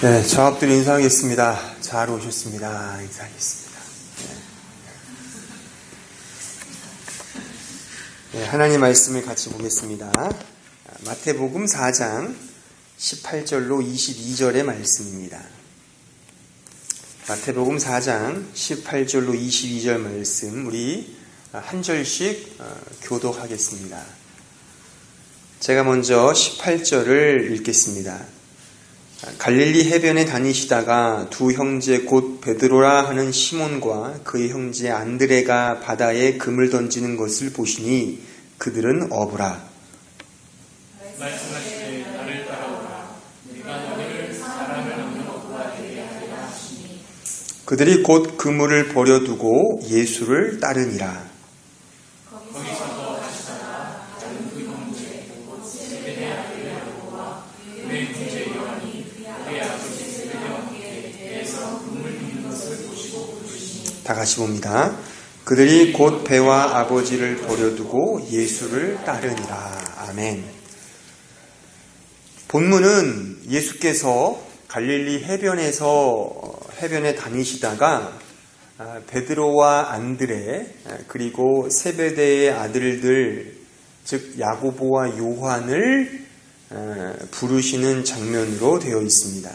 네, 저 앞들 인사하겠습니다. 잘 오셨습니다. 인사하겠습니다. 네, 하나님 말씀을 같이 보겠습니다. 마태복음 4장 18절로 22절의 말씀입니다. 마태복음 4장 18절로 22절 말씀 우리 한 절씩 교독하겠습니다. 제가 먼저 18절을 읽겠습니다. 갈릴리 해변에 다니시다가 두 형제 곧 베드로라 하는 시몬과 그의 형제 안드레가 바다에 금을 던지는 것을 보시니 그들은 어부라. 말씀하시되 나를 따라오라. 네가 너희를 사람을 얻는 어부가 되게 하리라 하시니 그들이 곧 그물을 버려두고 예수를 따르니라. 거기서도 가시다가 다른 두 형제 곧 세베대의 아들 야고보와 그의 형제 요한이 그의 아버지 세베대와 함께 배에서 금을 빚는 것을 보시고 부르시니 다 같이 봅니다. 그들이 곧 배와 아버지를 버려두고 예수를 따르니라. 아멘. 본문은 예수께서 갈릴리 해변에 다니시다가 베드로와 안드레 그리고 세베대의 아들들 즉 야고보와 요한을 부르시는 장면으로 되어 있습니다.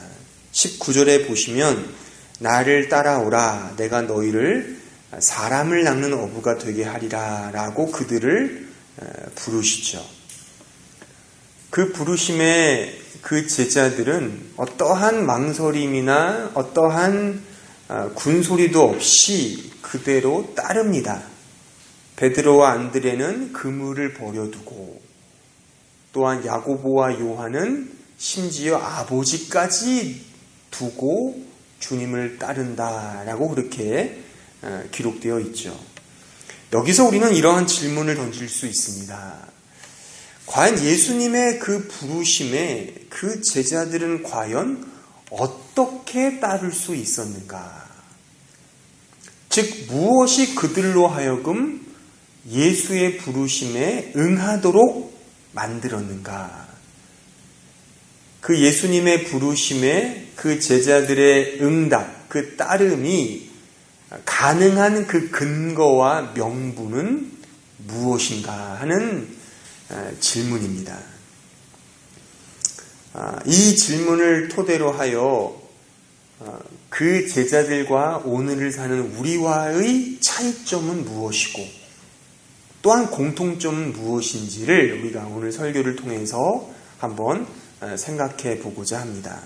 19절에 보시면 나를 따라오라 내가 너희를 사람을 낚는 어부가 되게 하리라 라고 그들을 부르시죠. 그 부르심에 그 제자들은 어떠한 망설임이나 어떠한 군소리도 없이 그대로 따릅니다. 베드로와 안드레는 그물을 버려두고 또한 야고보와 요한은 심지어 아버지까지 두고 주님을 따른다라고 그렇게 기록되어 있죠. 여기서 우리는 이러한 질문을 던질 수 있습니다. 과연 예수님의 그 부르심에 그 제자들은 과연 어떻게 따를 수 있었는가? 즉 무엇이 그들로 하여금 예수의 부르심에 응하도록 만들었는가? 그 예수님의 부르심에 그 제자들의 응답, 그 따름이 가능한 그 근거와 명분은 무엇인가 하는 질문입니다. 이 질문을 토대로 하여 그 제자들과 오늘을 사는 우리와의 차이점은 무엇이고 또한 공통점은 무엇인지를 우리가 오늘 설교를 통해서 한번 생각해 보고자 합니다.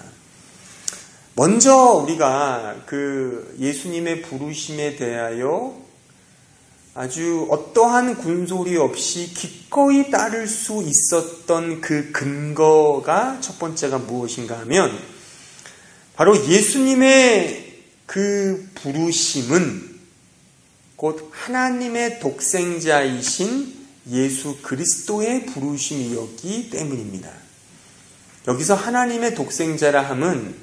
먼저 우리가 그 예수님의 부르심에 대하여 아주 어떠한 군소리 없이 기꺼이 따를 수 있었던 그 근거가 첫 번째가 무엇인가 하면 바로 예수님의 그 부르심은 곧 하나님의 독생자이신 예수 그리스도의 부르심이었기 때문입니다. 여기서 하나님의 독생자라 함은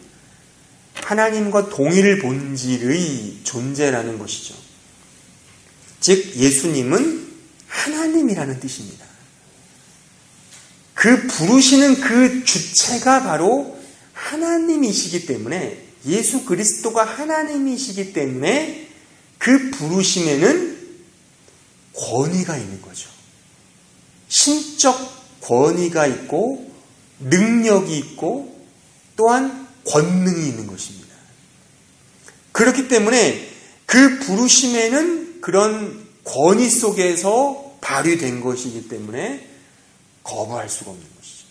하나님과 동일 본질의 존재라는 것이죠. 즉 예수님은 하나님이라는 뜻입니다. 그 부르시는 그 주체가 바로 하나님이시기 때문에 예수 그리스도가 하나님이시기 때문에 그 부르심에는 권위가 있는 거죠. 신적 권위가 있고 능력이 있고 또한 권능이 있는 것입니다. 그렇기 때문에 그 부르심에는 그런 권위 속에서 발휘된 것이기 때문에 거부할 수가 없는 것이죠.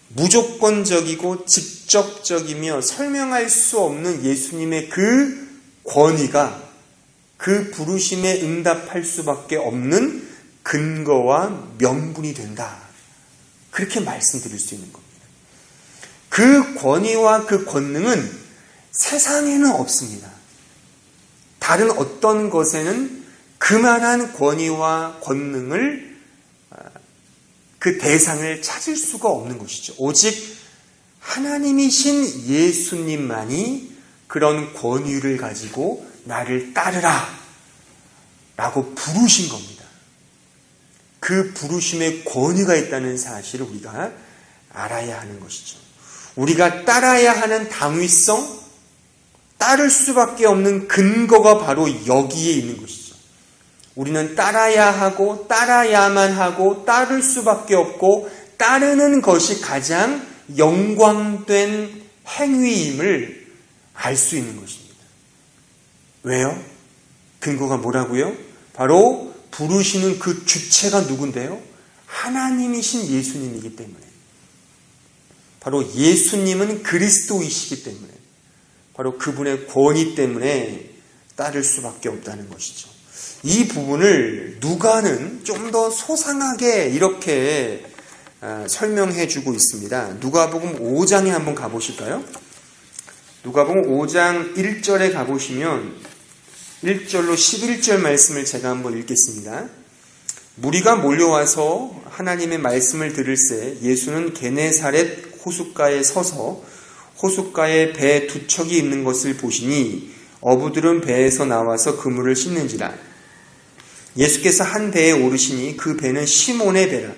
무조건적이고 직접적이며 설명할 수 없는 예수님의 그 권위가 그 부르심에 응답할 수밖에 없는 근거와 명분이 된다. 그렇게 말씀드릴 수 있는 겁니다. 그 권위와 그 권능은 세상에는 없습니다. 다른 어떤 것에는 그만한 권위와 권능을 그 대상을 찾을 수가 없는 것이죠. 오직 하나님이신 예수님만이 그런 권위를 가지고 나를 따르라 라고 부르신 겁니다. 그 부르심에 권위가 있다는 사실을 우리가 알아야 하는 것이죠. 우리가 따라야 하는 당위성, 따를 수밖에 없는 근거가 바로 여기에 있는 것이죠. 우리는 따라야 하고 따라야만 하고 따를 수밖에 없고 따르는 것이 가장 영광된 행위임을 알 수 있는 것입니다. 왜요? 근거가 뭐라고요? 바로 부르시는 그 주체가 누군데요? 하나님이신 예수님이기 때문에. 바로 예수님은 그리스도이시기 때문에, 바로 그분의 권위 때문에 따를 수밖에 없다는 것이죠. 이 부분을 누가는 좀 더 소상하게 이렇게 설명해 주고 있습니다. 누가복음 5장에 한번 가보실까요? 누가복음 5장 1절에 가보시면 1절로 11절 말씀을 제가 한번 읽겠습니다. 무리가 몰려와서 하나님의 말씀을 들을새 예수는 게네사렛 호숫가에 서서 호숫가에 배 두 척이 있는 것을 보시니 어부들은 배에서 나와서 그물을 씻는지라. 예수께서 한 배에 오르시니 그 배는 시몬의 배라.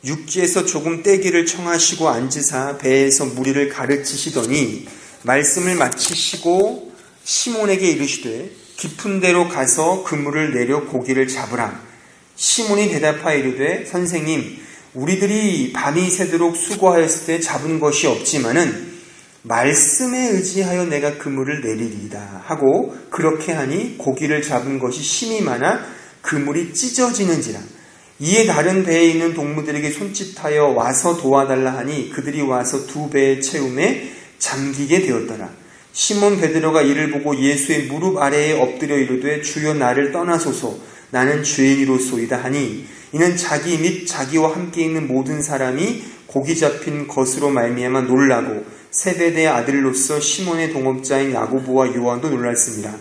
육지에서 조금 떼기를 청하시고 앉으사 배에서 무리를 가르치시더니 말씀을 마치시고 시몬에게 이르시되 깊은 데로 가서 그물을 내려 고기를 잡으라. 시몬이 대답하여 이르되 선생님, 우리들이 밤이 새도록 수고하였을 때 잡은 것이 없지만은 말씀에 의지하여 내가 그물을 내리리이다 하고 그렇게 하니 고기를 잡은 것이 심이 많아 그물이 찢어지는지라. 이에 다른 배에 있는 동무들에게 손짓하여 와서 도와달라 하니 그들이 와서 두 배의 채움에 잠기게 되었더라. 시몬 베드로가 이를 보고 예수의 무릎 아래에 엎드려 이르되 주여 나를 떠나소서 나는 죄인이로소이다 하니 이는 자기 및 자기와 함께 있는 모든 사람이 고기 잡힌 것으로 말미암아 놀라고 세베대의 아들로서 시몬의 동업자인 야고보와 요한도 놀랐습니다.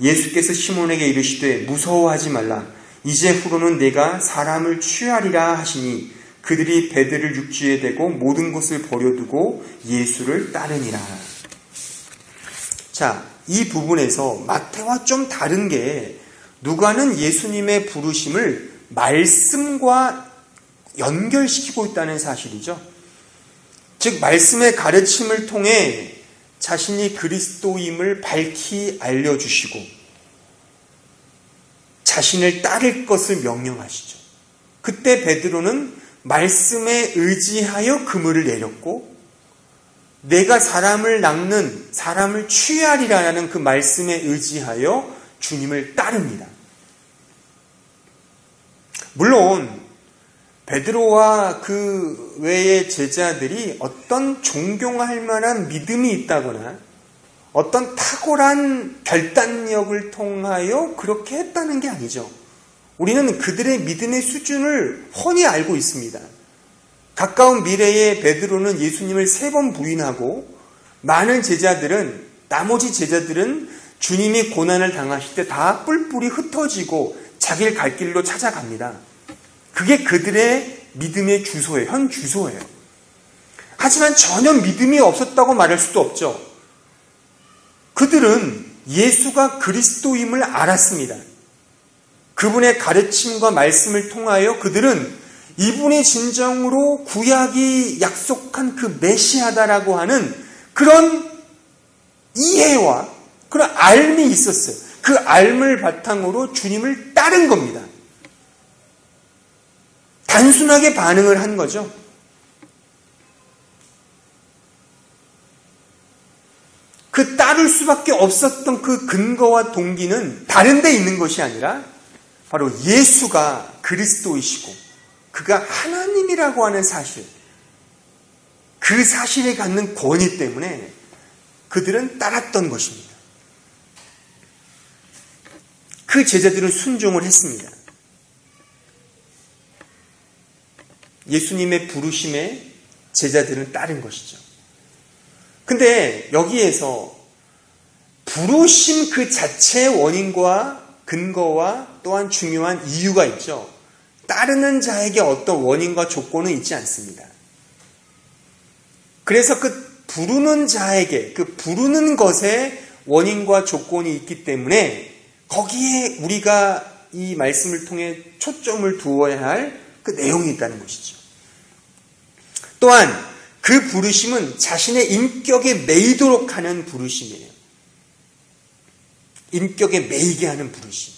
예수께서 시몬에게 이르시되 무서워하지 말라. 이제 후로는 내가 사람을 취하리라 하시니 그들이 배들을 육지에 대고 모든 것을 버려두고 예수를 따르니라. 자, 이 부분에서 마태와 좀 다른 게 누가는 예수님의 부르심을 말씀과 연결시키고 있다는 사실이죠. 즉 말씀의 가르침을 통해 자신이 그리스도임을 밝히 알려주시고 자신을 따를 것을 명령하시죠. 그때 베드로는 말씀에 의지하여 그물을 내렸고 내가 사람을 낚는 사람을 취하리라는 그 말씀에 의지하여 주님을 따릅니다. 물론 베드로와 그 외의 제자들이 어떤 존경할 만한 믿음이 있다거나 어떤 탁월한 결단력을 통하여 그렇게 했다는 게 아니죠. 우리는 그들의 믿음의 수준을 훤히 알고 있습니다. 가까운 미래에 베드로는 예수님을 3번 부인하고 많은 제자들은 나머지 제자들은 주님이 고난을 당하실 때 다 뿔뿔이 흩어지고 자기를 갈 길로 찾아갑니다. 그게 그들의 믿음의 주소예요. 현 주소예요. 하지만 전혀 믿음이 없었다고 말할 수도 없죠. 그들은 예수가 그리스도임을 알았습니다. 그분의 가르침과 말씀을 통하여 그들은 이분이 진정으로 구약이 약속한 그 메시아다라고 하는 그런 이해와 그런 알미 있었어요. 그 알을 바탕으로 주님을 따른 겁니다. 단순하게 반응을 한 거죠. 그 따를 수밖에 없었던 그 근거와 동기는 다른 데 있는 것이 아니라 바로 예수가 그리스도이시고 그가 하나님이라고 하는 사실, 그 사실에 갖는 권위 때문에 그들은 따랐던 것입니다. 그 제자들은 순종을 했습니다. 예수님의 부르심에 제자들은 따른 것이죠. 근데 여기에서 부르심 그 자체의 원인과 근거와 또한 중요한 이유가 있죠. 따르는 자에게 어떤 원인과 조건은 있지 않습니다. 그래서 그 부르는 자에게, 그 부르는 것에 원인과 조건이 있기 때문에 거기에 우리가 이 말씀을 통해 초점을 두어야 할 그 내용이 있다는 것이죠. 또한 그 부르심은 자신의 인격에 매이도록 하는 부르심이에요. 인격에 매이게 하는 부르심.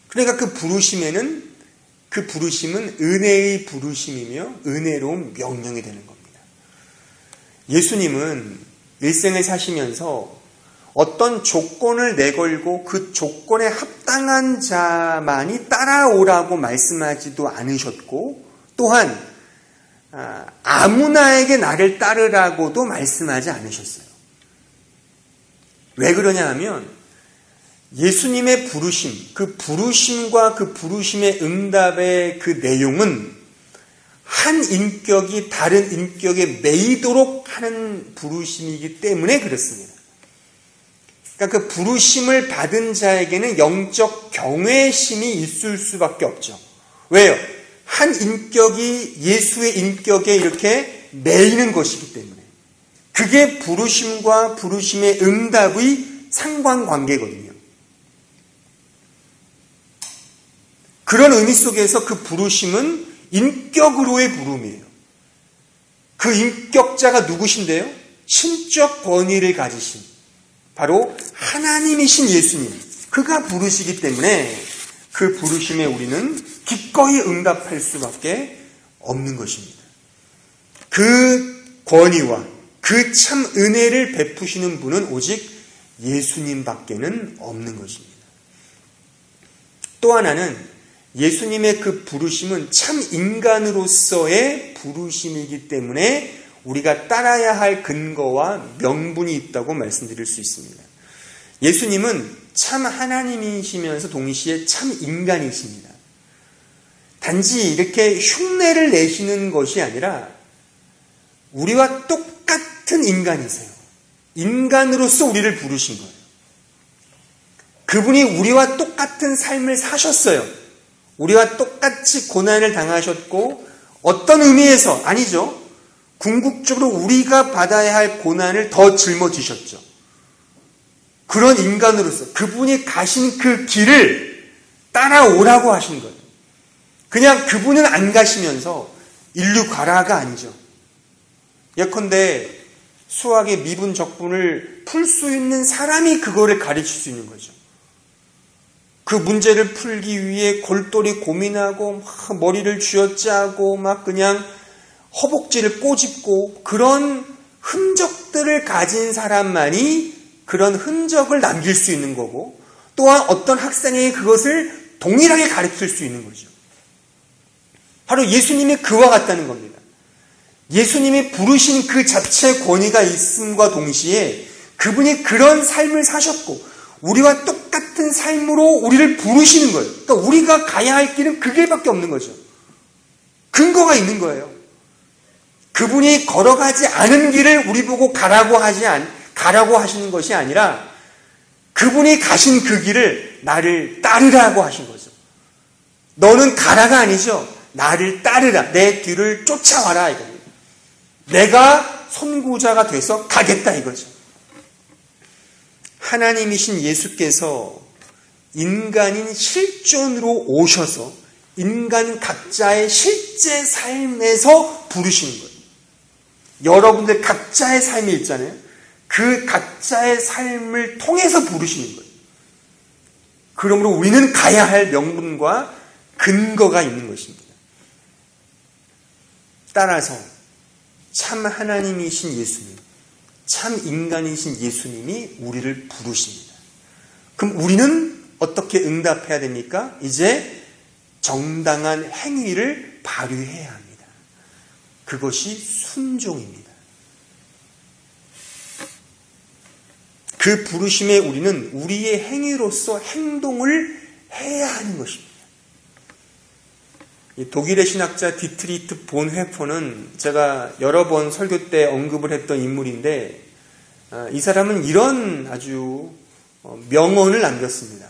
그러니까 그 부르심은 은혜의 부르심이며 은혜로운 명령이 되는 겁니다. 예수님은 일생을 사시면서 어떤 조건을 내걸고 그 조건에 합당한 자만이 따라오라고 말씀하지도 않으셨고, 또한 아무나에게 나를 따르라고도 말씀하지 않으셨어요. 왜 그러냐 하면 예수님의 부르심, 그 부르심과 그 부르심의 응답의 그 내용은 한 인격이 다른 인격에 매이도록 하는 부르심이기 때문에 그렇습니다. 그러니까 그 부르심을 받은 자에게는 영적 경외심이 있을 수밖에 없죠. 왜요? 한 인격이 예수의 인격에 이렇게 매이는 것이기 때문에. 그게 부르심과 부르심의 응답의 상관관계거든요. 그런 의미 속에서 그 부르심은 인격으로의 부름이에요. 그 인격자가 누구신데요? 신적 권위를 가지신 바로 하나님이신 예수님, 그가 부르시기 때문에 그 부르심에 우리는 기꺼이 응답할 수밖에 없는 것입니다. 그 권위와 그 참 은혜를 베푸시는 분은 오직 예수님밖에는 없는 것입니다. 또 하나는 예수님의 그 부르심은 참 인간으로서의 부르심이기 때문에 우리가 따라야 할 근거와 명분이 있다고 말씀드릴 수 있습니다. 예수님은 참 하나님이시면서 동시에 참 인간이십니다. 단지 이렇게 흉내를 내시는 것이 아니라 우리와 똑같은 인간이세요. 인간으로서 우리를 부르신 거예요. 그분이 우리와 똑같은 삶을 사셨어요. 우리와 똑같이 고난을 당하셨고, 어떤 의미에서 아니죠. 궁극적으로 우리가 받아야 할 고난을 더 짊어지셨죠. 그런 인간으로서 그분이 가신 그 길을 따라오라고 하신 거예요. 그냥 그분은 안 가시면서 인류 가라가 아니죠. 예컨대 수학의 미분 적분을 풀 수 있는 사람이 그거를 가르칠 수 있는 거죠. 그 문제를 풀기 위해 골똘히 고민하고 막 머리를 쥐어짜고 막 그냥 허벅지를 꼬집고 그런 흔적들을 가진 사람만이 그런 흔적을 남길 수 있는 거고, 또한 어떤 학생이 그것을 동일하게 가르칠 수 있는 거죠. 바로 예수님이 그와 같다는 겁니다. 예수님이 부르신 그 자체의 권위가 있음과 동시에 그분이 그런 삶을 사셨고 우리와 똑같은 삶으로 우리를 부르시는 거예요. 그러니까 우리가 가야 할 길은 그 길밖에 없는 거죠. 근거가 있는 거예요. 그분이 걸어가지 않은 길을 우리 보고 가라고 하시는 것이 아니라 그분이 가신 그 길을 나를 따르라고 하신 거죠. 너는 가라가 아니죠. 나를 따르라. 내 뒤를 쫓아와라 이겁니다. 내가 선구자가 돼서 가겠다 이거죠. 하나님이신 예수께서 인간인 실존으로 오셔서 인간 각자의 실제 삶에서 부르시는 거예요. 여러분들 각자의 삶이 있잖아요. 그 각자의 삶을 통해서 부르시는 거예요. 그러므로 우리는 가야 할 명분과 근거가 있는 것입니다. 따라서 참 하나님이신 예수님, 참 인간이신 예수님이 우리를 부르십니다. 그럼 우리는 어떻게 응답해야 됩니까? 이제 정당한 행위를 발휘해야 합니다. 그것이 순종입니다. 그 부르심에 우리는 우리의 행위로서 행동을 해야 하는 것입니다. 독일의 신학자 디트리트 본회퍼는 제가 여러 번 설교 때 언급을 했던 인물인데, 이 사람은 이런 아주 명언을 남겼습니다.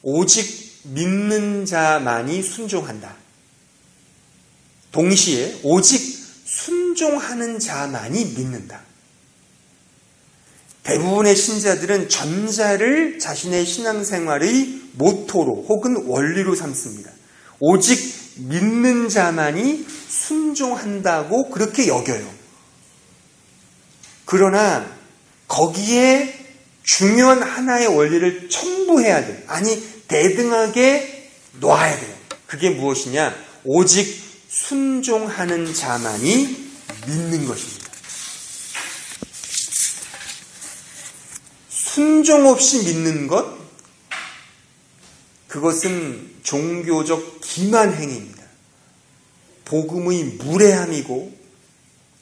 오직 믿는 자만이 순종한다. 동시에 오직 순종하는 자만이 믿는다. 대부분의 신자들은 전자를 자신의 신앙생활의 모토로 혹은 원리로 삼습니다. 오직 믿는 자만이 순종한다고 그렇게 여겨요. 그러나 거기에 중요한 하나의 원리를 첨부해야 돼요. 아니, 대등하게 놔야 돼요. 그게 무엇이냐? 오직 순종하는 자만이 믿는 것입니다. 순종 없이 믿는 것, 그것은 종교적 기만 행위입니다. 복음의 무례함이고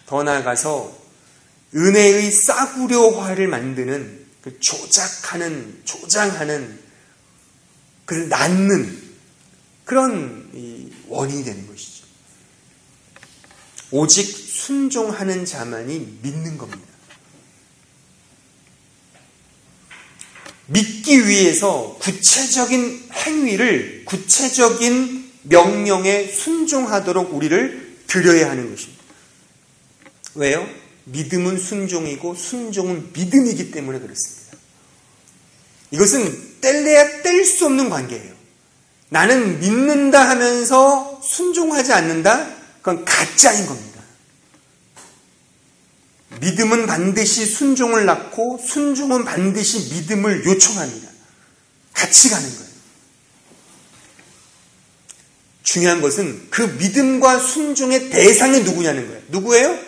더 나아가서 은혜의 싸구려화를 만드는 그 조장하는 그를 낳는 그런 원인이 되는 것이죠. 오직 순종하는 자만이 믿는 겁니다. 믿기 위해서 구체적인 행위를, 구체적인 명령에 순종하도록 우리를 들여야 하는 것입니다. 왜요? 믿음은 순종이고 순종은 믿음이기 때문에 그렇습니다. 이것은 뗄래야 뗄 수 없는 관계예요. 나는 믿는다 하면서 순종하지 않는다? 그건 가짜인 겁니다. 믿음은 반드시 순종을 낳고 순종은 반드시 믿음을 요청합니다. 같이 가는 거예요. 중요한 것은 그 믿음과 순종의 대상이 누구냐는 거예요. 누구예요?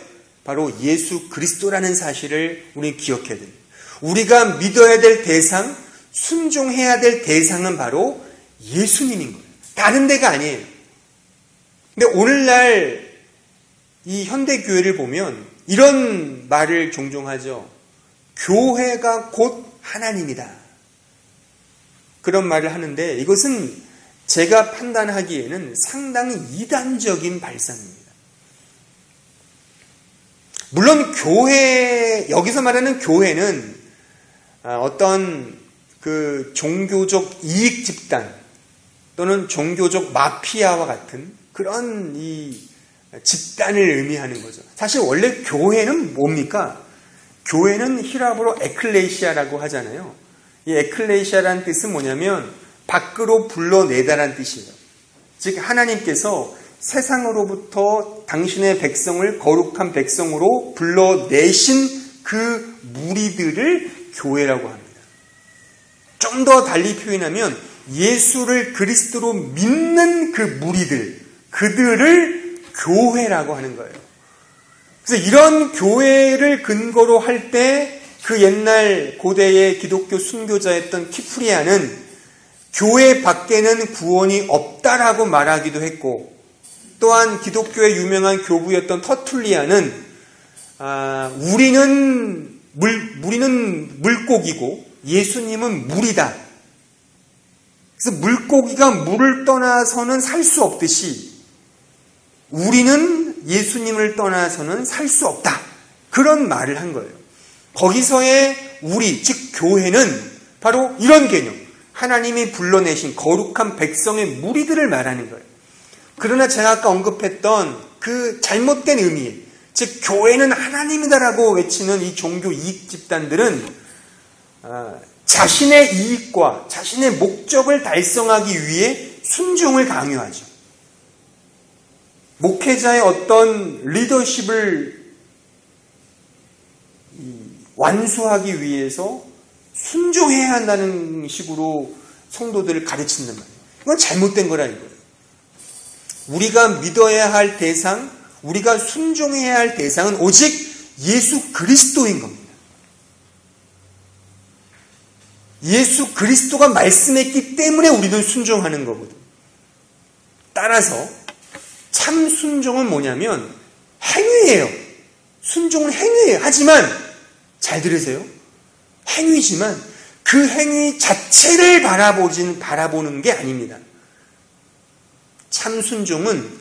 바로 예수 그리스도라는 사실을 우리는 기억해야 됩니다. 우리가 믿어야 될 대상, 순종해야 될 대상은 바로 예수님인 거예요. 다른 데가 아니에요. 근데 오늘날 이 현대교회를 보면 이런 말을 종종 하죠. 교회가 곧 하나님이다. 그런 말을 하는데 이것은 제가 판단하기에는 상당히 이단적인 발상입니다. 물론 교회, 여기서 말하는 교회는 어떤 그 종교적 이익 집단 또는 종교적 마피아와 같은 그런 이 집단을 의미하는 거죠. 사실 원래 교회는 뭡니까? 교회는 히라브로 에클레시아라고 하잖아요. 이 에클레시아라는 뜻은 뭐냐면 밖으로 불러내다라는 뜻이에요. 즉 하나님께서 세상으로부터 당신의 백성을 거룩한 백성으로 불러내신 그 무리들을 교회라고 합니다. 좀 더 달리 표현하면 예수를 그리스도로 믿는 그 무리들, 그들을 교회라고 하는 거예요. 그래서 이런 교회를 근거로 할 때 그 옛날 고대의 기독교 순교자였던 키프리아는 교회 밖에는 구원이 없다라고 말하기도 했고, 또한 기독교의 유명한 교부였던 터툴리아는 우리는 물고기고 예수님은 물이다. 그래서 물고기가 물을 떠나서는 살 수 없듯이 우리는 예수님을 떠나서는 살 수 없다. 그런 말을 한 거예요. 거기서의 우리, 즉 교회는 바로 이런 개념. 하나님이 불러내신 거룩한 백성의 무리들을 말하는 거예요. 그러나 제가 아까 언급했던 그 잘못된 의미, 즉 교회는 하나님이다라고 외치는 이 종교 이익 집단들은 자신의 이익과 자신의 목적을 달성하기 위해 순종을 강요하죠. 목회자의 어떤 리더십을 완수하기 위해서 순종해야 한다는 식으로 성도들을 가르친단 말이에요. 이건 잘못된 거라 이거예요. 우리가 믿어야 할 대상, 우리가 순종해야 할 대상은 오직 예수 그리스도인 겁니다. 예수 그리스도가 말씀했기 때문에 우리는 순종하는 거거든요. 따라서 참 순종은 뭐냐면 행위예요. 순종은 행위예요. 하지만 잘 들으세요. 행위지만 그 행위 자체를 바라보는 게 아닙니다. 참 순종은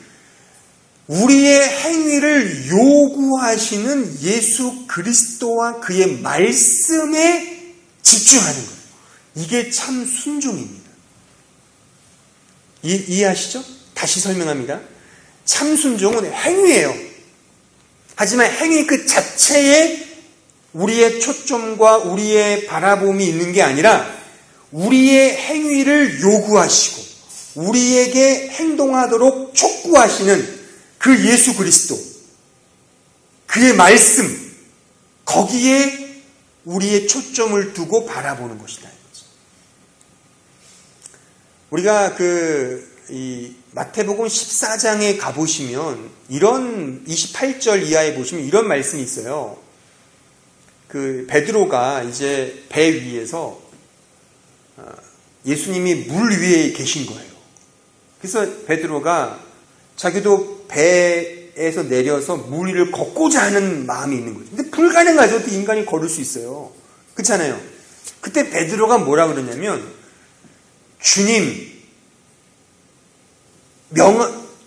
우리의 행위를 요구하시는 예수 그리스도와 그의 말씀에 집중하는 거예요. 이게 참 순종입니다. 이해하시죠? 다시 설명합니다. 참 순종은 행위예요. 하지만 행위 그 자체에 우리의 초점과 우리의 바라봄이 있는 게 아니라 우리의 행위를 요구하시고 우리에게 행동하도록 촉구하시는 그 예수 그리스도, 그의 말씀, 거기에 우리의 초점을 두고 바라보는 것이다. 우리가 이 마태복음 14장에 가보시면 이런 28절 이하에 보시면 이런 말씀이 있어요. 그 베드로가 이제 배 위에서 예수님이 물 위에 계신 거예요. 그래서 베드로가 자기도 배에서 내려서 물 위를 걷고자 하는 마음이 있는 거죠. 근데 불가능하죠. 어떻게 인간이 걸을 수 있어요. 그렇잖아요. 그때 베드로가 뭐라 그러냐면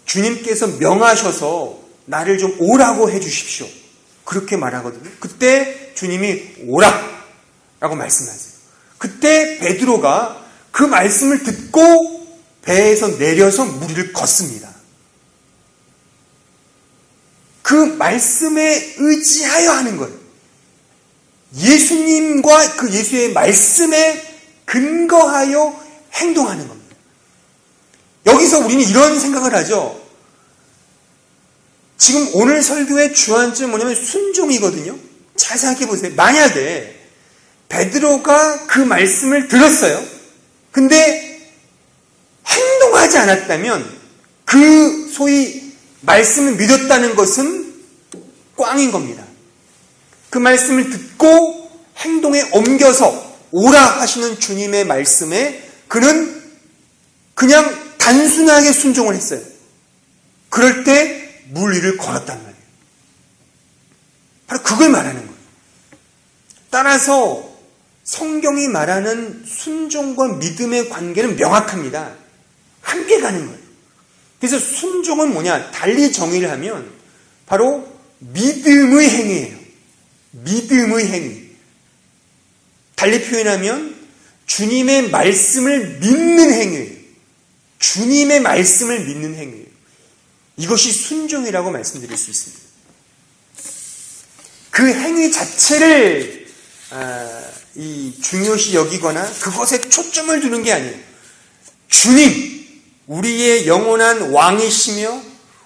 주님께서 명하셔서 나를 좀 오라고 해주십시오. 그렇게 말하거든요. 그때 주님이 오라! 라고 말씀하세요. 그때 베드로가 그 말씀을 듣고 배에서 내려서 물 위를 걷습니다. 그 말씀에 의지하여 하는 거예요. 예수님과 그 예수의 말씀에 근거하여 행동하는 겁니다. 여기서 우리는 이런 생각을 하죠. 지금 오늘 설교의 주안점은 뭐냐면 순종이거든요. 잘 생각해 보세요. 만약에 베드로가 그 말씀을 들었어요. 근데 행동하지 않았다면 그 소위 말씀을 믿었다는 것은 꽝인 겁니다. 그 말씀을 듣고 행동에 옮겨서 오라 하시는 주님의 말씀에 그는 그냥 단순하게 순종을 했어요. 그럴 때 물 위를 걸었단 말이에요. 바로 그걸 말하는 거예요. 따라서 성경이 말하는 순종과 믿음의 관계는 명확합니다. 함께 가는 거예요. 그래서 순종은 뭐냐? 달리 정의를 하면 바로 믿음의 행위예요. 믿음의 행위. 달리 표현하면 주님의 말씀을 믿는 행위예요. 주님의 말씀을 믿는 행위예요. 이것이 순종이라고 말씀드릴 수 있습니다. 그 행위 자체를 중요시 여기거나 그것에 초점을 두는 게 아니에요. 주님, 우리의 영원한 왕이시며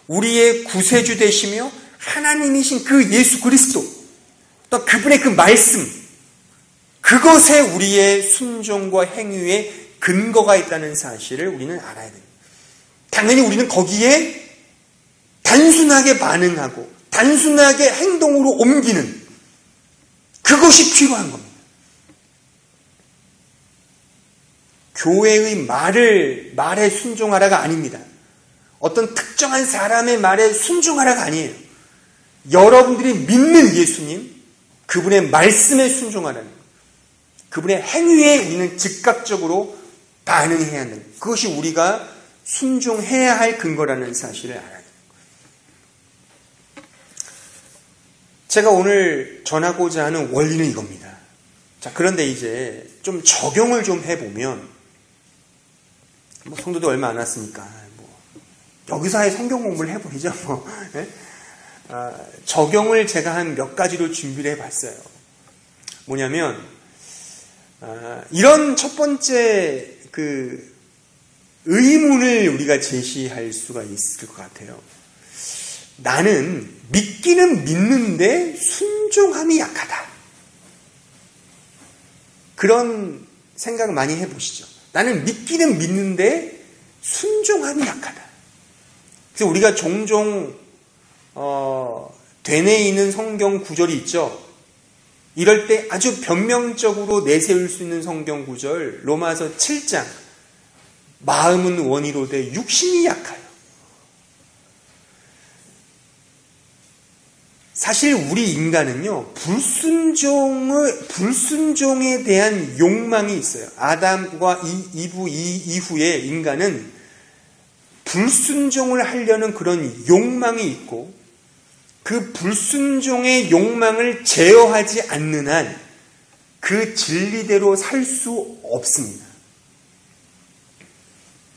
우리의 구세주 되시며 하나님이신 그 예수 그리스도, 또 그분의 그 말씀, 그것에 우리의 순종과 행위에 근거가 있다는 사실을 우리는 알아야 됩니다. 당연히 우리는 거기에 단순하게 반응하고 단순하게 행동으로 옮기는 그것이 필요한 겁니다. 교회의 말에 순종하라가 아닙니다. 어떤 특정한 사람의 말에 순종하라가 아니에요. 여러분들이 믿는 예수님, 그분의 말씀에 순종하라는 거예요. 그분의 행위에 우리는 즉각적으로 반응해야 하는 거예요. 그것이 우리가 순종해야 할 근거라는 사실을 알아야 돼요. 제가 오늘 전하고자 하는 원리는 이겁니다. 자, 그런데 이제 좀 적용을 좀 해보면, 성도도 얼마 안 왔으니까, 여기서 아예 성경 공부를 해버리죠. 네? 적용을 제가 한 몇 가지로 준비를 해봤어요. 뭐냐면, 이런 첫 번째 의문을 우리가 제시할 수가 있을 것 같아요. 나는 믿기는 믿는데 순종함이 약하다. 그런 생각을 많이 해보시죠. 나는 믿기는 믿는데 순종함이 약하다. 그래서 우리가 종종 되뇌 있는 성경 구절이 있죠. 이럴 때 아주 변명적으로 내세울 수 있는 성경 구절, 로마서 7장. 마음은 원이로되 육신이 약하여. 사실 우리 인간은요, 불순종에 대한 욕망이 있어요. 아담과 이브 이후에 인간은 불순종을 하려는 그런 욕망이 있고, 그 불순종의 욕망을 제어하지 않는 한 그 진리대로 살 수 없습니다.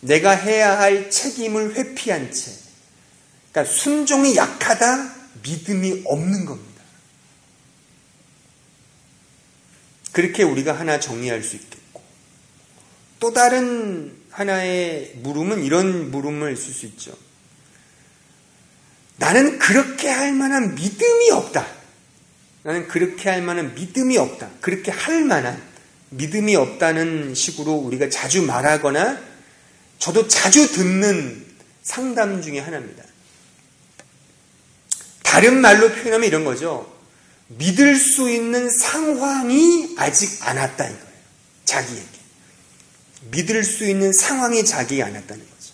내가 해야 할 책임을 회피한 채, 그러니까 순종이 약하다, 믿음이 없는 겁니다. 그렇게 우리가 하나 정리할 수 있겠고, 또 다른 하나의 물음은 이런 물음을 쓸 수 있죠. 나는 그렇게 할 만한 믿음이 없다. 나는 그렇게 할 만한 믿음이 없다. 그렇게 할 만한 믿음이 없다는 식으로 우리가 자주 말하거나 저도 자주 듣는 상담 중에 하나입니다. 다른 말로 표현하면 이런 거죠. 믿을 수 있는 상황이 아직 안 왔다 이거예요. 자기에게. 믿을 수 있는 상황이 자기에게 안 왔다는 거죠.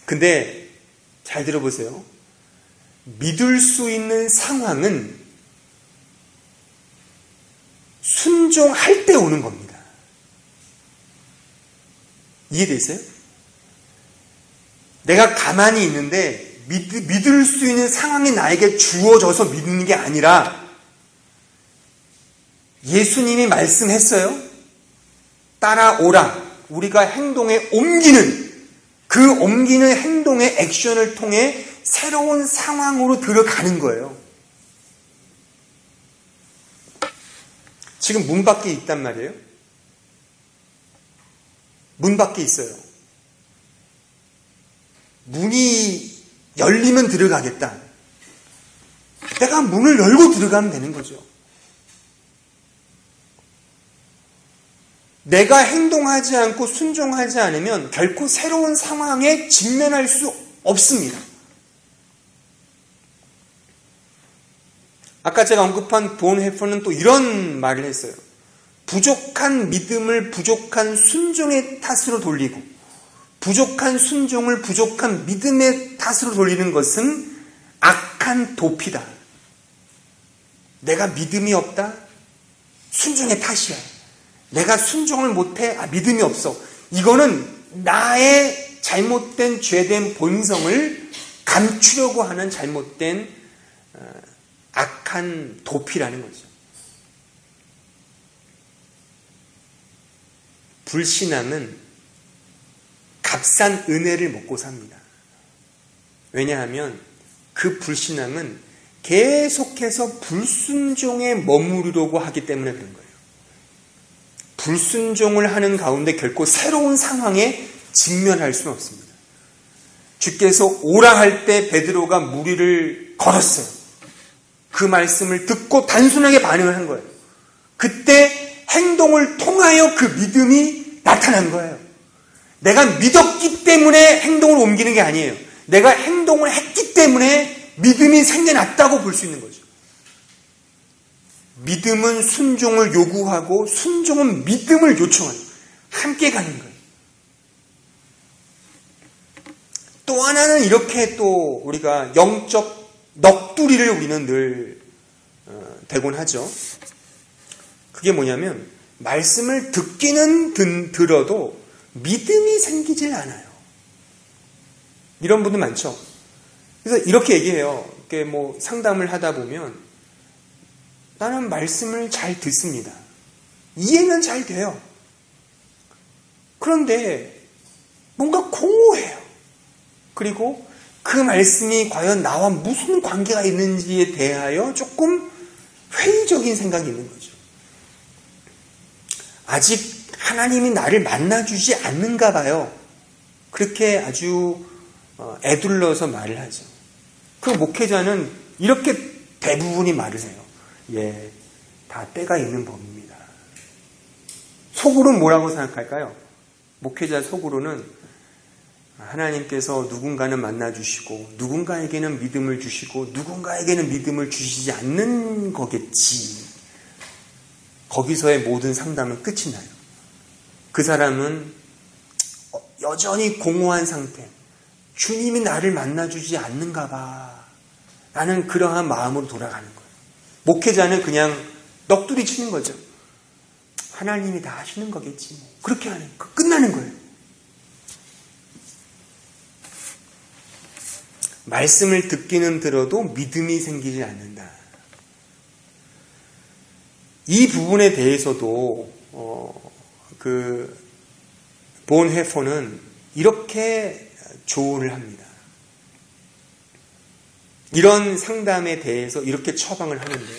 근데 잘 들어보세요. 믿을 수 있는 상황은 순종할 때 오는 겁니다. 이해되세요? 내가 가만히 있는데 믿을 수 있는 상황이 나에게 주어져서 믿는 게 아니라 예수님이 말씀했어요. 따라오라. 우리가 행동에 옮기는 그 옮기는 행동의 액션을 통해 새로운 상황으로 들어가는 거예요. 지금 문 밖에 있단 말이에요. 문 밖에 있어요. 문이 열리면 들어가겠다. 내가 문을 열고 들어가면 되는 거죠. 내가 행동하지 않고 순종하지 않으면 결코 새로운 상황에 직면할 수 없습니다. 아까 제가 언급한 본 해퍼는 또 이런 말을 했어요. 부족한 믿음을 부족한 순종의 탓으로 돌리고 부족한 순종을 부족한 믿음의 탓으로 돌리는 것은 악한 도피다. 내가 믿음이 없다? 순종의 탓이야. 내가 순종을 못해? 믿음이 없어. 이거는 나의 잘못된 죄된 본성을 감추려고 하는 잘못된 악한 도피라는 거죠. 불신앙은 값싼 은혜를 먹고 삽니다. 왜냐하면 그 불신앙은 계속해서 불순종에 머무르려고 하기 때문에 그런 거예요. 불순종을 하는 가운데 결코 새로운 상황에 직면할 수는 없습니다. 주께서 오라 할 때 베드로가 무리를 걸었어요. 그 말씀을 듣고 단순하게 반응을 한 거예요. 그때 행동을 통하여 그 믿음이 나타난 거예요. 내가 믿었기 때문에 행동을 옮기는 게 아니에요. 내가 행동을 했기 때문에 믿음이 생겨났다고 볼 수 있는 거죠. 믿음은 순종을 요구하고 순종은 믿음을 요청하는 거예요. 함께 가는 거예요. 또 하나는 이렇게 또 우리가 영적 넋두리를 우리는 늘 대곤 하죠. 그게 뭐냐면 말씀을 듣기는 들어도 믿음이 생기질 않아요. 이런 분들 많죠. 그래서 이렇게 얘기해요. 이렇게 뭐 상담을 하다 보면 나는 말씀을 잘 듣습니다. 이해는 잘 돼요. 그런데 뭔가 공허해요. 그리고 그 말씀이 과연 나와 무슨 관계가 있는지에 대하여 조금 회의적인 생각이 있는 거죠. 아직 하나님이 나를 만나주지 않는가 봐요. 그렇게 아주 애둘러서 말을 하죠. 그 목회자는 이렇게 대부분이 말을 해요. 예, 다 때가 있는 법입니다. 속으로는 뭐라고 생각할까요? 목회자 속으로는 하나님께서 누군가는 만나주시고 누군가에게는 믿음을 주시고 누군가에게는 믿음을 주시지 않는 거겠지. 거기서의 모든 상담은 끝이 나요. 그 사람은 여전히 공허한 상태. 주님이 나를 만나주지 않는가 봐. 라는 그러한 마음으로 돌아가는 거예요. 목회자는 그냥 넋두리 치는 거죠. 하나님이 다 하시는 거겠지. 그렇게 하는 거. 끝나는 거예요. 말씀을 듣기는 들어도 믿음이 생기지 않는다. 이 부분에 대해서도 본 해퍼는 이렇게 조언을 합니다. 이런 상담에 대해서 이렇게 처방을 하는데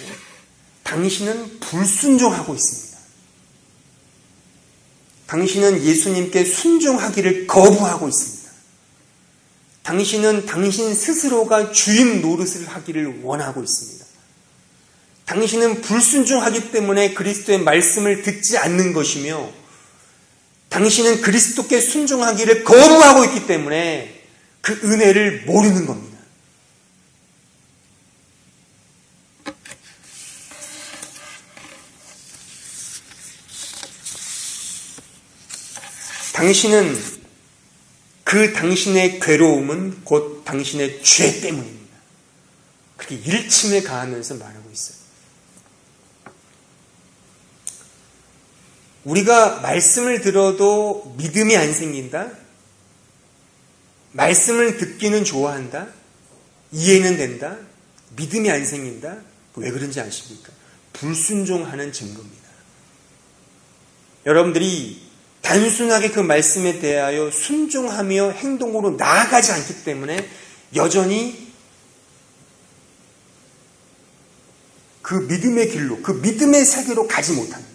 당신은 불순종하고 있습니다. 당신은 예수님께 순종하기를 거부하고 있습니다. 당신은 당신 스스로가 주인 노릇을 하기를 원하고 있습니다. 당신은 불순종하기 때문에 그리스도의 말씀을 듣지 않는 것이며 당신은 그리스도께 순종하기를 거부하고 있기 때문에 그 은혜를 모르는 겁니다. 당신은 그 당신의 괴로움은 곧 당신의 죄 때문입니다. 그렇게 일침에 가하면서 말하고 있어요. 우리가 말씀을 들어도 믿음이 안 생긴다? 말씀을 듣기는 좋아한다? 이해는 된다? 믿음이 안 생긴다? 왜 그런지 아십니까? 불순종하는 증거입니다. 여러분들이 단순하게 그 말씀에 대하여 순종하며 행동으로 나아가지 않기 때문에 여전히 그 믿음의 길로, 그 믿음의 세계로 가지 못하는 거예요.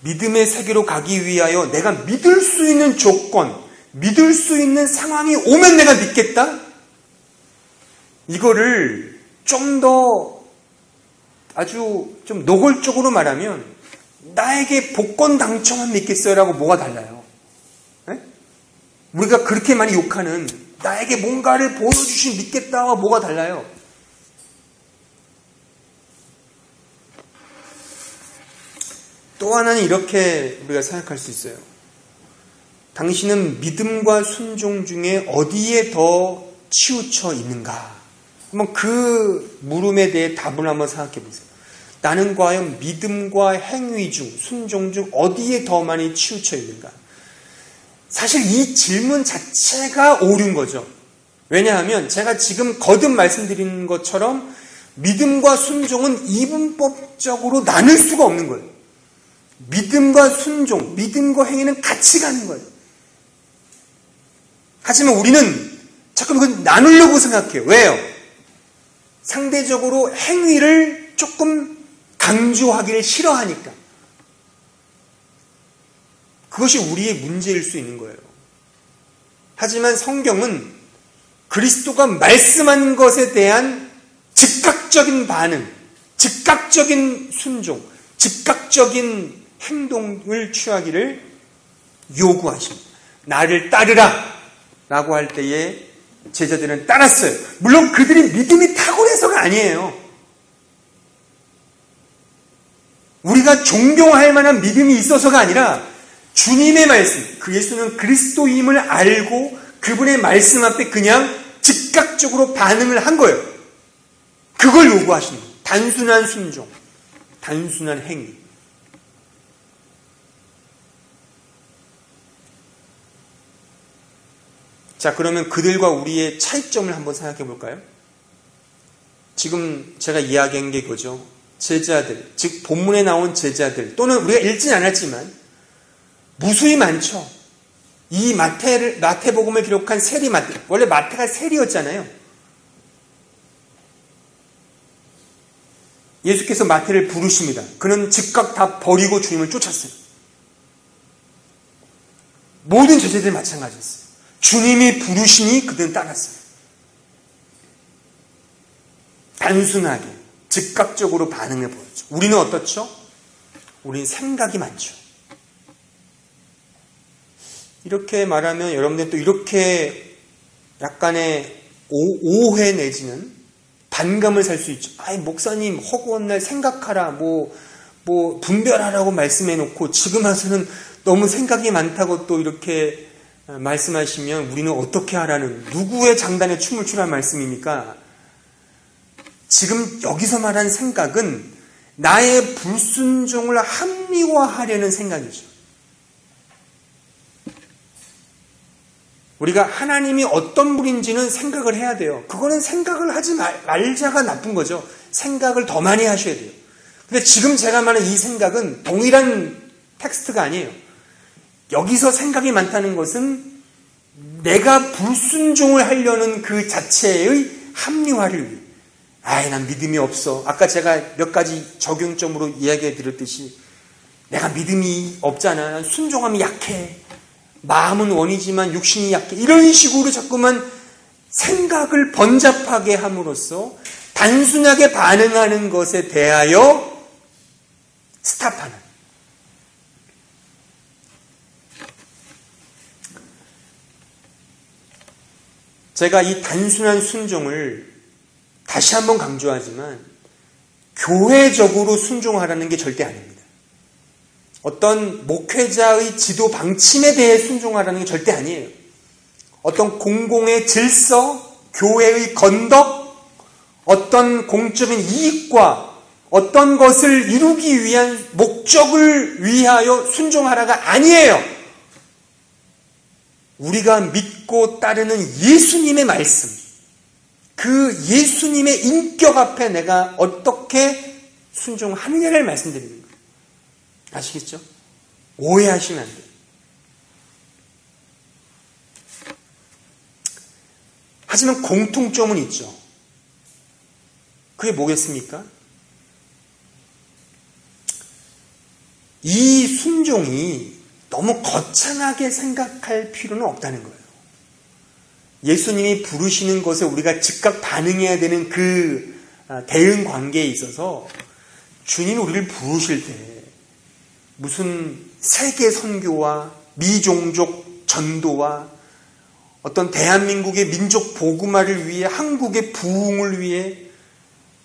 믿음의 세계로 가기 위하여 내가 믿을 수 있는 조건, 믿을 수 있는 상황이 오면 내가 믿겠다? 이거를 좀 더 아주 좀 노골적으로 말하면 나에게 복권 당첨만 믿겠어요? 라고 뭐가 달라요? 네? 우리가 그렇게 많이 욕하는 나에게 뭔가를 보여주신 믿겠다와 뭐가 달라요? 또 하나는 이렇게 우리가 생각할 수 있어요. 당신은 믿음과 순종 중에 어디에 더 치우쳐 있는가? 한번 그 물음에 대해 답을 한번 생각해 보세요. 나는 과연 믿음과 행위 중, 순종 중 어디에 더 많이 치우쳐 있는가? 사실 이 질문 자체가 옳은 거죠. 왜냐하면 제가 지금 거듭 말씀드리는 것처럼 믿음과 순종은 이분법적으로 나눌 수가 없는 거예요. 믿음과 순종, 믿음과 행위는 같이 가는 거예요. 하지만 우리는 자꾸 이걸 나누려고 생각해요. 왜요? 상대적으로 행위를 조금 강조하기를 싫어하니까. 그것이 우리의 문제일 수 있는 거예요. 하지만 성경은 그리스도가 말씀한 것에 대한 즉각적인 반응, 즉각적인 순종, 즉각적인 행동을 취하기를 요구하십니다. 나를 따르라 라고 할 때에 제자들은 따랐어요. 물론 그들이 믿음이 탁월해서가 아니에요. 우리가 존경할 만한 믿음이 있어서가 아니라 주님의 말씀, 그 예수는 그리스도임을 알고 그분의 말씀 앞에 그냥 즉각적으로 반응을 한 거예요. 그걸 요구하시는 거예요. 단순한 순종, 단순한 행위. 자, 그러면 그들과 우리의 차이점을 한번 생각해 볼까요? 지금 제가 이야기한 게 그거죠. 제자들, 즉 본문에 나온 제자들, 또는 우리가 읽진 않았지만 무수히 많죠. 이 마태복음을 기록한 세리 마태, 원래 마태가 세리였잖아요. 예수께서 마태를 부르십니다. 그는 즉각 다 버리고 주님을 쫓았어요. 모든 제자들이 마찬가지였어요. 주님이 부르시니 그들은 따랐어요. 단순하게 즉각적으로 반응해 보였죠. 우리는 어떻죠? 우리는 생각이 많죠. 이렇게 말하면 여러분들 또 이렇게 약간의 오해 내지는 반감을 살 수 있죠. 아이, 목사님 허구한 날 생각하라, 뭐 분별하라고 말씀해 놓고 지금 와서는 너무 생각이 많다고 또 이렇게 말씀하시면 우리는 어떻게 하라는, 누구의 장단에 춤을 추라는 말씀입니까? 지금 여기서 말한 생각은 나의 불순종을 합리화하려는 생각이죠. 우리가 하나님이 어떤 분인지는 생각을 해야 돼요. 그거는 생각을 하지 말자가 나쁜 거죠. 생각을 더 많이 하셔야 돼요. 근데 지금 제가 말하는 이 생각은 동일한 텍스트가 아니에요. 여기서 생각이 많다는 것은 내가 불순종을 하려는 그 자체의 합리화를 위해. 아이, 난 믿음이 없어. 아까 제가 몇 가지 적용점으로 이야기해 드렸듯이 내가 믿음이 없잖아. 난 순종하면 약해. 마음은 원이지만 육신이 약해. 이런 식으로 자꾸만 생각을 번잡하게 함으로써 단순하게 반응하는 것에 대하여 스탑하는. 제가 이 단순한 순종을 다시 한번 강조하지만 교회적으로 순종하라는 게 절대 아닙니다. 어떤 목회자의 지도 방침에 대해 순종하라는 게 절대 아니에요. 어떤 공공의 질서, 교회의 건덕, 어떤 공적인 이익과 어떤 것을 이루기 위한 목적을 위하여 순종하라가 아니에요. 우리가 믿고 따르는 예수님의 말씀, 그 예수님의 인격 앞에 내가 어떻게 순종하느냐를 말씀드리는 거예요. 아시겠죠? 오해하시면 안 돼요. 하지만 공통점은 있죠. 그게 뭐겠습니까? 이 순종이 너무 거창하게 생각할 필요는 없다는 거예요. 예수님이 부르시는 것에 우리가 즉각 반응해야 되는 그 대응 관계에 있어서 주님이 우리를 부르실 때 무슨 세계 선교와 미종족 전도와 어떤 대한민국의 민족 복음화를 위해 한국의 부흥을 위해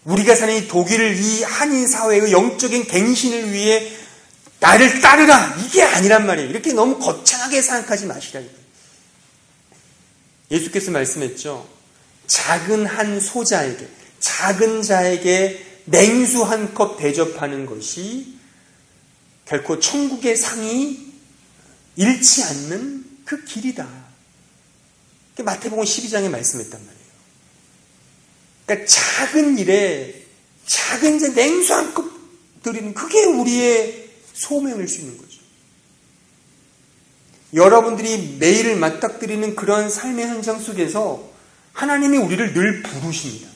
우리가 사는 이 독일 이 한인 사회의 영적인 갱신을 위해 나를 따르라 이게 아니란 말이에요. 이렇게 너무 거창하게 생각하지 마시라니까요. 예수께서 말씀했죠. 작은 한 소자에게 작은 자에게 냉수 한 컵 대접하는 것이 결코 천국의 상이 잃지 않는 그 길이다. 마태복음 12장에 말씀했단 말이에요. 그러니까 작은 일에 작은 이제 냉수 한 컵 드리는 그게 우리의 소명일 수 있는 거죠. 여러분들이 매일 맞닥뜨리는 그런 삶의 현장 속에서 하나님이 우리를 늘 부르십니다.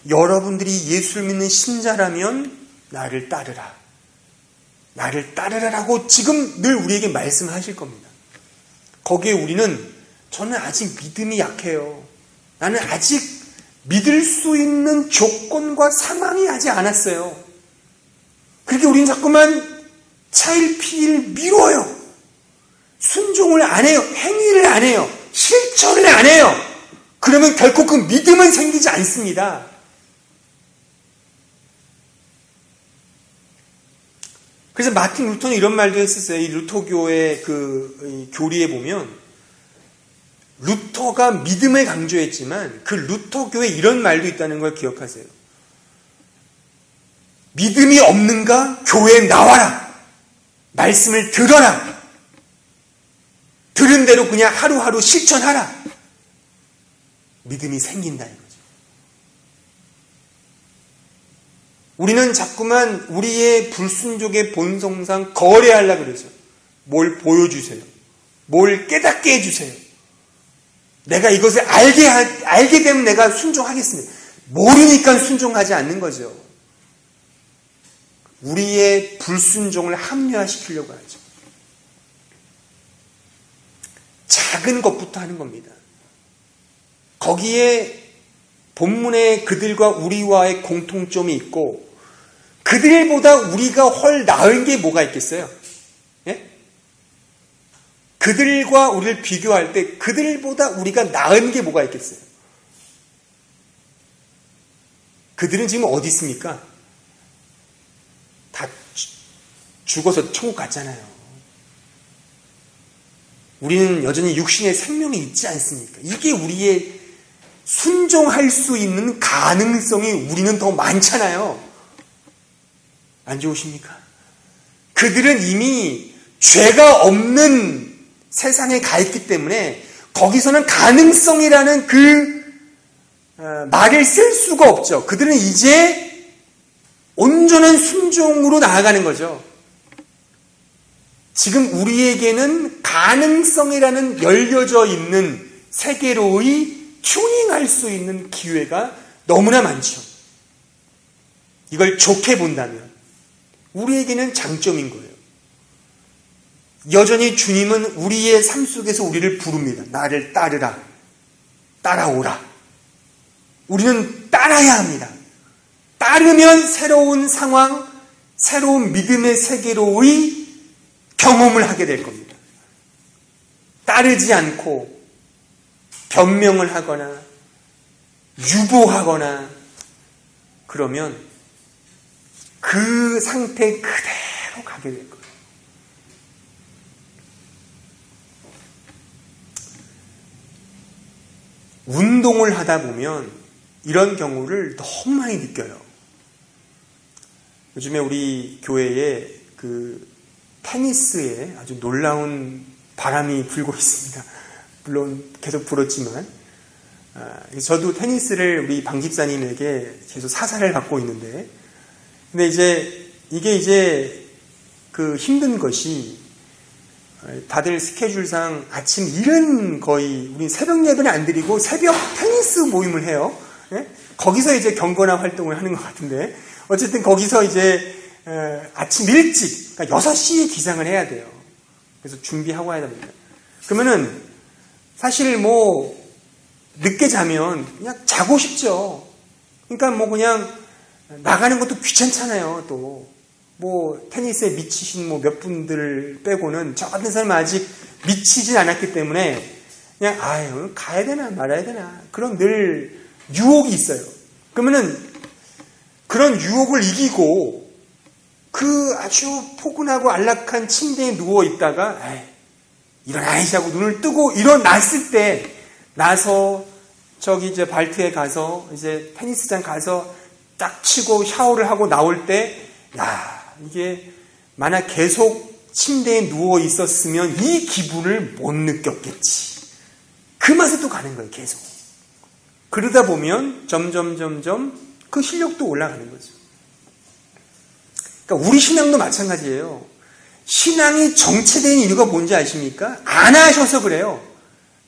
여러분들이 예수를 믿는 신자라면 나를 따르라. 나를 따르라라고 지금 늘 우리에게 말씀하실 겁니다. 거기에 우리는 저는 아직 믿음이 약해요. 나는 아직 믿을 수 있는 조건과 상황이 하지 않았어요. 그렇게 우리는 자꾸만 차일피일 미뤄요. 순종을 안 해요. 행위를 안 해요. 실천을 안 해요. 그러면 결코 그 믿음은 생기지 않습니다. 그래서 마틴 루터는 이런 말도 했었어요. 이 루터교의 그 교리에 보면 루터가 믿음을 강조했지만 그 루터교에 이런 말도 있다는 걸 기억하세요. 믿음이 없는가? 교회에 나와라. 말씀을 들어라. 들은 대로 그냥 하루하루 실천하라. 믿음이 생긴다는 거죠. 우리는 자꾸만 우리의 불순종의 본성상 거래하려고 그러죠. 뭘 보여주세요. 뭘 깨닫게 해주세요. 내가 이것을 알게 되면 내가 순종하겠습니다. 모르니까 순종하지 않는 거죠. 우리의 불순종을 합리화시키려고 하죠. 작은 것부터 하는 겁니다. 거기에 본문에 그들과 우리와의 공통점이 있고 그들보다 우리가 훨 나은 게 뭐가 있겠어요? 예? 그들과 우리를 비교할 때 그들보다 우리가 나은 게 뭐가 있겠어요? 그들은 지금 어디 있습니까? 다 죽어서 천국 갔잖아요. 우리는 여전히 육신의 생명이 있지 않습니까? 이게 우리의 순종할 수 있는 가능성이 우리는 더 많잖아요. 안 좋으십니까? 그들은 이미 죄가 없는 세상에 가 있기 때문에 거기서는 가능성이라는 그 말을 쓸 수가 없죠. 그들은 이제 온전한 순종으로 나아가는 거죠. 지금 우리에게는 가능성이라는 열려져 있는 세계로의 튜닝할 수 있는 기회가 너무나 많죠. 이걸 좋게 본다면 우리에게는 장점인 거예요. 여전히 주님은 우리의 삶 속에서 우리를 부릅니다. 나를 따르라. 따라오라. 우리는 따라야 합니다. 따르면 새로운 상황, 새로운 믿음의 세계로의 경험을 하게 될 겁니다. 따르지 않고 변명을 하거나 유보하거나 그러면 그 상태 그대로 가게 될 거예요. 운동을 하다 보면 이런 경우를 너무 많이 느껴요. 요즘에 우리 교회에 그 테니스에 아주 놀라운 바람이 불고 있습니다. 물론 계속 불었지만 저도 테니스를 우리 방 집사님에게 계속 사사를 받고 있는데, 근데 이게 그 힘든 것이 다들 스케줄상 아침 일은 거의 우리 새벽 예배는 안 드리고 새벽 테니스 모임을 해요. 예? 거기서 이제 경건한 활동을 하는 것 같은데, 어쨌든 거기서 이제 아침 일찍, 그러니까 6시에 기상을 해야 돼요. 그래서 준비하고 해야 됩니다. 그러면은 사실 뭐 늦게 자면 그냥 자고 싶죠. 그러니까 뭐 그냥 나가는 것도 귀찮잖아요. 또 뭐 테니스에 미치신 뭐 몇 분들 빼고는 저 같은 사람은 아직 미치진 않았기 때문에 그냥 아유 가야 되나 말아야 되나 그런 늘 유혹이 있어요. 그러면은 그런 유혹을 이기고 그 아주 포근하고 안락한 침대에 누워 있다가 일어나야지 하고 눈을 뜨고 일어났을 때 나서 저기 이제 발트에 가서 이제 테니스장 가서 딱 치고 샤워를 하고 나올 때 이게 만약 계속 침대에 누워 있었으면 이 기분을 못 느꼈겠지. 그 맛에 또 가는 거예요. 계속. 그러다 보면 점점 그 실력도 올라가는 거죠. 그러니까 우리 신앙도 마찬가지예요. 신앙이 정체된 이유가 뭔지 아십니까? 안 하셔서 그래요.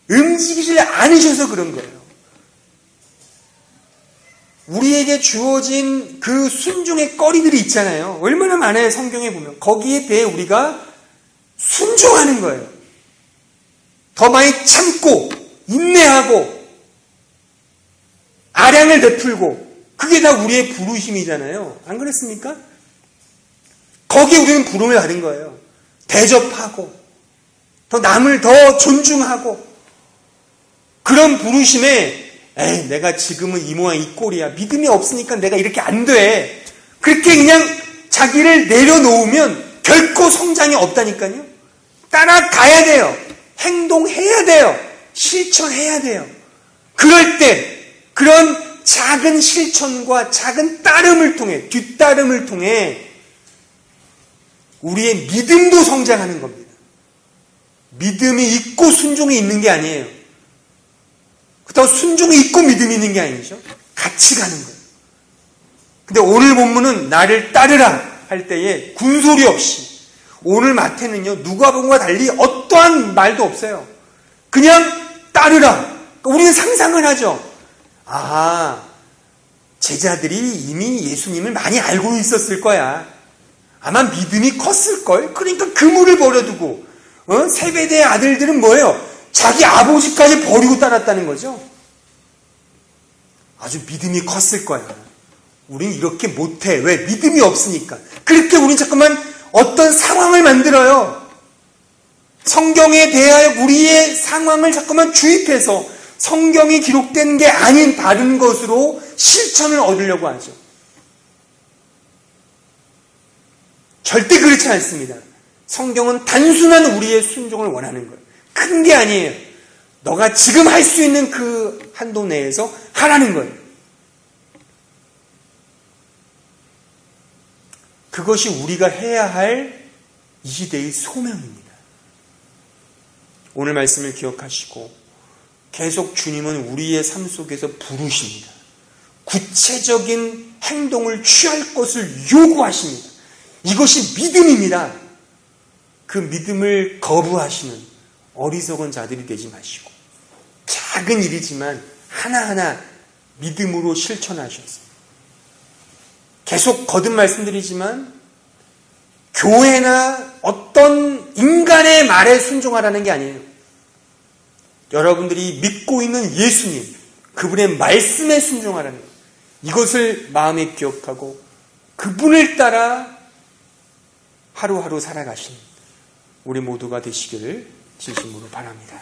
움직이질 않으셔서 그런 거예요. 우리에게 주어진 그 순종의 거리들이 있잖아요. 얼마나 많아요. 성경에 보면. 거기에 대해 우리가 순종하는 거예요. 더 많이 참고 인내하고 아량을 베풀고 그게 다 우리의 부르심이잖아요. 안 그랬습니까? 거기에 우리는 부름을 받은 거예요. 대접하고 더 남을 더 존중하고 그런 부르심에 내가 지금은 이 모양 이 꼴이야. 믿음이 없으니까 내가 이렇게 안 돼. 그렇게 그냥 자기를 내려놓으면 결코 성장이 없다니까요. 따라가야 돼요. 행동해야 돼요. 실천해야 돼요. 그럴 때 그런 작은 실천과 작은 따름을 통해 뒷따름을 통해 우리의 믿음도 성장하는 겁니다. 믿음이 있고 순종이 있는 게 아니에요. 그렇다고 순종이 있고 믿음이 있는 게 아니죠. 같이 가는 거예요. 근데 오늘 본문은 나를 따르라 할 때에 군소리 없이 오늘 마태는요 누가복음과 달리 어떠한 말도 없어요. 그냥 따르라. 그러니까 우리는 상상을 하죠. 제자들이 이미 예수님을 많이 알고 있었을 거야. 아마 믿음이 컸을걸. 그러니까 그물을 버려두고 세베대의 아들들은 뭐예요? 자기 아버지까지 버리고 따랐다는 거죠. 아주 믿음이 컸을 거야. 우린 이렇게 못해. 왜? 믿음이 없으니까. 그렇게 우린 자꾸만 어떤 상황을 만들어요. 성경에 대하여 우리의 상황을 자꾸만 주입해서 성경이 기록된 게 아닌 다른 것으로 실천을 얻으려고 하죠. 절대 그렇지 않습니다. 성경은 단순한 우리의 순종을 원하는 거예요. 큰 게 아니에요. 너가 지금 할 수 있는 그 한도 내에서 하라는 거예요. 그것이 우리가 해야 할 이 시대의 소명입니다. 오늘 말씀을 기억하시고 계속 주님은 우리의 삶 속에서 부르십니다. 구체적인 행동을 취할 것을 요구하십니다. 이것이 믿음입니다. 그 믿음을 거부하시는 어리석은 자들이 되지 마시고 작은 일이지만 하나하나 믿음으로 실천하셔서 계속 거듭 말씀드리지만 교회나 어떤 인간의 말에 순종하라는 게 아니에요. 여러분들이 믿고 있는 예수님, 그분의 말씀에 순종하라는 거예요. 이것을 마음에 기억하고 그분을 따라 하루하루 살아가신 우리 모두가 되시기를 진심으로 바랍니다.